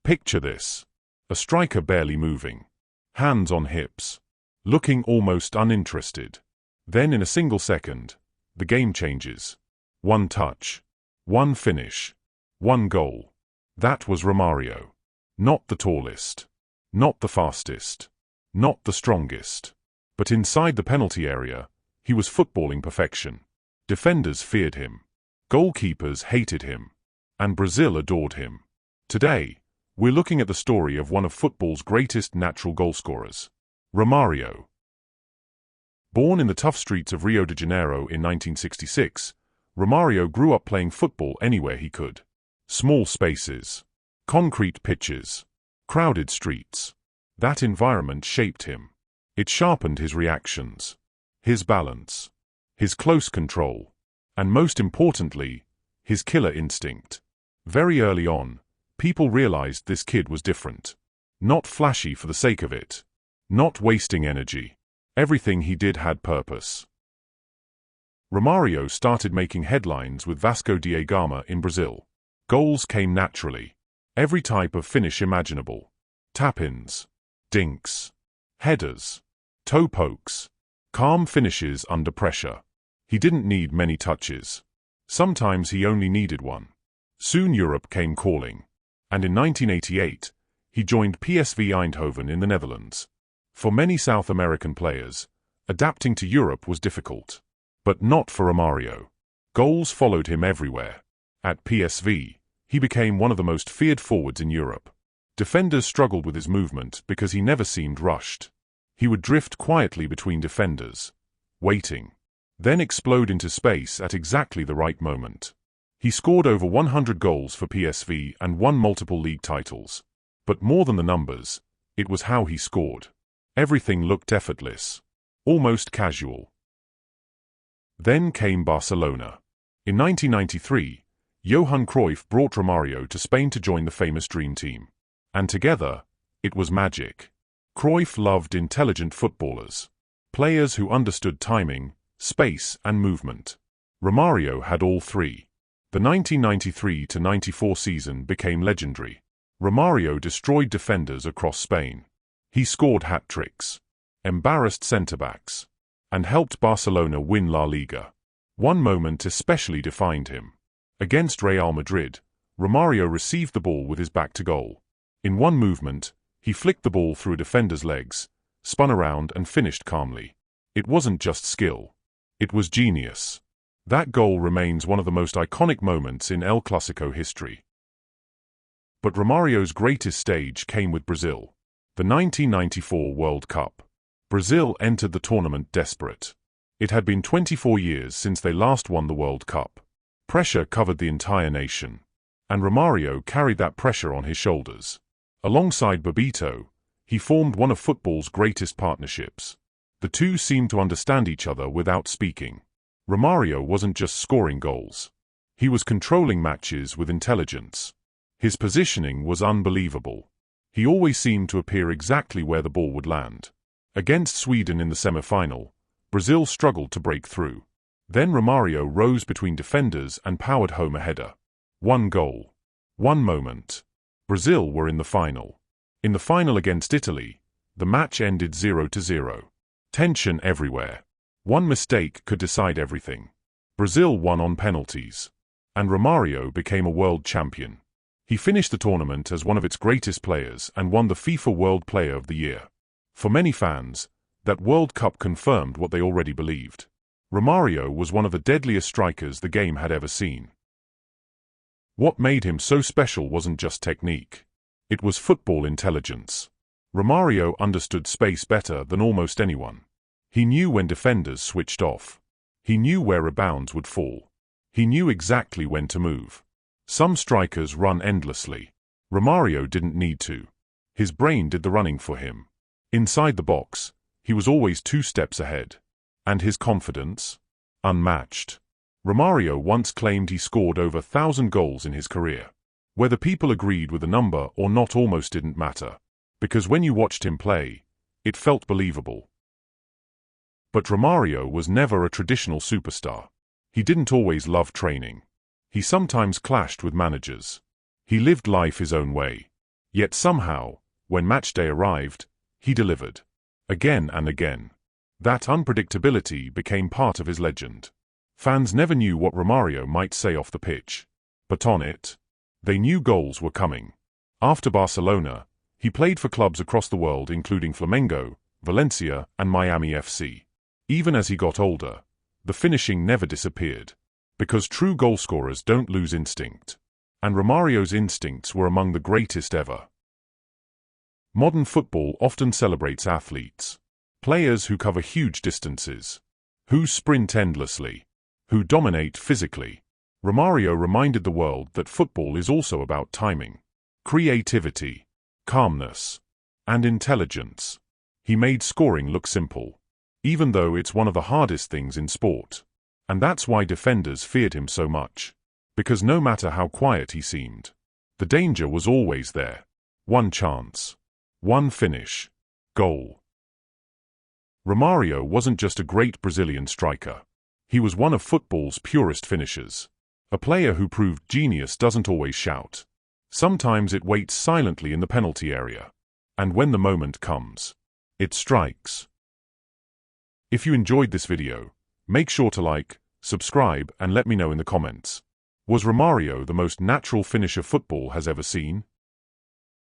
Picture this. A striker barely moving. Hands on hips. Looking almost uninterested. Then in a single second, the game changes. One touch. One finish. One goal. That was Romario. Not the tallest. Not the fastest. Not the strongest. But inside the penalty area, he was footballing perfection. Defenders feared him. Goalkeepers hated him. And Brazil adored him. Today, we're looking at the story of one of football's greatest natural goalscorers, Romario. Born in the tough streets of Rio de Janeiro in 1966, Romario grew up playing football anywhere he could. Small spaces, concrete pitches, crowded streets. That environment shaped him. It sharpened his reactions, his balance, his close control, and most importantly, his killer instinct. Very early on, people realized this kid was different. Not flashy for the sake of it. Not wasting energy. Everything he did had purpose. Romario started making headlines with Vasco da Gama in Brazil. Goals came naturally. Every type of finish imaginable. Tap-ins, dinks, headers, toe pokes, calm finishes under pressure. He didn't need many touches. Sometimes he only needed one. Soon Europe came calling. And in 1988, he joined PSV Eindhoven in the Netherlands. For many South American players, adapting to Europe was difficult. But not for Romario. Goals followed him everywhere. At PSV, he became one of the most feared forwards in Europe. Defenders struggled with his movement because he never seemed rushed. He would drift quietly between defenders, waiting, then explode into space at exactly the right moment. He scored over 100 goals for PSV and won multiple league titles. But more than the numbers, it was how he scored. Everything looked effortless, almost casual. Then came Barcelona. In 1993, Johan Cruyff brought Romario to Spain to join the famous Dream Team. And together, it was magic. Cruyff loved intelligent footballers. Players who understood timing, space, and movement. Romario had all three. The 1993-94 season became legendary. Romario destroyed defenders across Spain. He scored hat-tricks, embarrassed centre-backs, and helped Barcelona win La Liga. One moment especially defined him. Against Real Madrid, Romario received the ball with his back to goal. In one movement, he flicked the ball through a defender's legs, spun around and finished calmly. It wasn't just skill. It was genius. That goal remains one of the most iconic moments in El Clasico history. But Romario's greatest stage came with Brazil. The 1994 World Cup. Brazil entered the tournament desperate. It had been 24 years since they last won the World Cup. Pressure covered the entire nation. And Romario carried that pressure on his shoulders. Alongside Bebeto, he formed one of football's greatest partnerships. The two seemed to understand each other without speaking. Romario wasn't just scoring goals. He was controlling matches with intelligence. His positioning was unbelievable. He always seemed to appear exactly where the ball would land. Against Sweden in the semi-final, Brazil struggled to break through. Then Romario rose between defenders and powered home a header. One goal. One moment. Brazil were in the final. In the final against Italy, the match ended 0-0. Tension everywhere. One mistake could decide everything. Brazil won on penalties. And Romario became a world champion. He finished the tournament as one of its greatest players and won the FIFA World Player of the Year. For many fans, that World Cup confirmed what they already believed. Romario was one of the deadliest strikers the game had ever seen. What made him so special wasn't just technique. It was football intelligence. Romario understood space better than almost anyone. He knew when defenders switched off. He knew where rebounds would fall. He knew exactly when to move. Some strikers run endlessly. Romario didn't need to. His brain did the running for him. Inside the box, he was always 2 steps ahead. And his confidence? Unmatched. Romario once claimed he scored over 1,000 goals in his career. Whether people agreed with the number or not almost didn't matter. Because when you watched him play, it felt believable. But Romario was never a traditional superstar. He didn't always love training. He sometimes clashed with managers. He lived life his own way. Yet somehow, when matchday arrived, he delivered. Again and again. That unpredictability became part of his legend. Fans never knew what Romario might say off the pitch. But on it, they knew goals were coming. After Barcelona, he played for clubs across the world including Flamengo, Valencia, and Miami FC. Even as he got older, the finishing never disappeared. Because true goalscorers don't lose instinct. And Romario's instincts were among the greatest ever. Modern football often celebrates athletes. Players who cover huge distances. Who sprint endlessly. Who dominate physically. Romario reminded the world that football is also about timing, creativity, calmness, and intelligence. He made scoring look simple, even though it's one of the hardest things in sport. And that's why defenders feared him so much. Because no matter how quiet he seemed, the danger was always there. One chance. One finish. Goal. Romario wasn't just a great Brazilian striker. He was one of football's purest finishers. A player who proved genius doesn't always shout. Sometimes it waits silently in the penalty area. And when the moment comes, it strikes. If you enjoyed this video, make sure to like, subscribe, and let me know in the comments. Was Romario the most natural finisher football has ever seen?